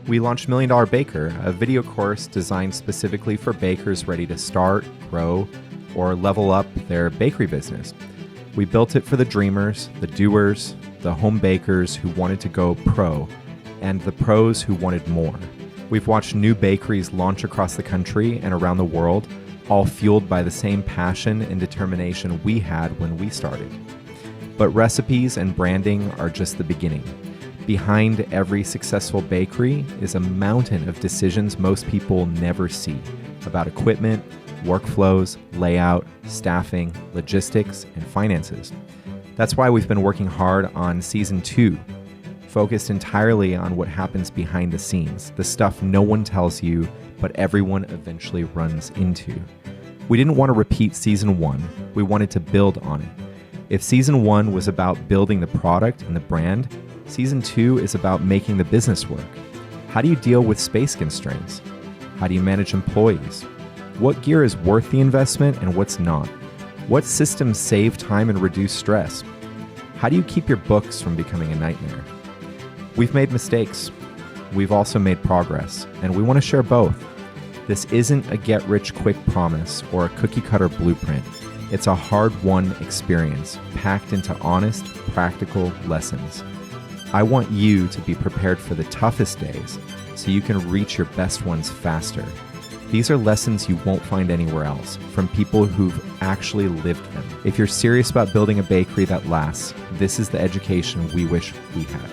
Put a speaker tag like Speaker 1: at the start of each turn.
Speaker 1: We launched Million Dollar Baker, a video course designed specifically for bakers ready to start, grow, or level up their bakery business. We built it for the dreamers, the doers, the home bakers who wanted to go pro, and the pros who wanted more. We've watched new bakeries launch across the country and around the world, all fueled by the same passion and determination we had when we started. But recipes and branding are just the beginning. Behind every successful bakery is a mountain of decisions most people never see about equipment, workflows, layout, staffing, logistics, and finances. That's why we've been working hard on Season 2, focused entirely on what happens behind the scenes, the stuff no one tells you, but everyone eventually runs into. We didn't want to repeat Season 1, we wanted to build on it. If Season 1 was about building the product and the brand, Season 2 is about making the business work. How do you deal with space constraints? How do you manage employees? What gear is worth the investment and what's not? What systems save time and reduce stress? How do you keep your books from becoming a nightmare? We've made mistakes. We've also made progress, and we want to share both. This isn't a get-rich-quick promise or a cookie-cutter blueprint. It's a hard-won experience packed into honest, practical lessons. I want you to be prepared for the toughest days so you can reach your best ones faster. These are lessons you won't find anywhere else from people who've actually lived them. If you're serious about building a bakery that lasts, this is the education we wish we had.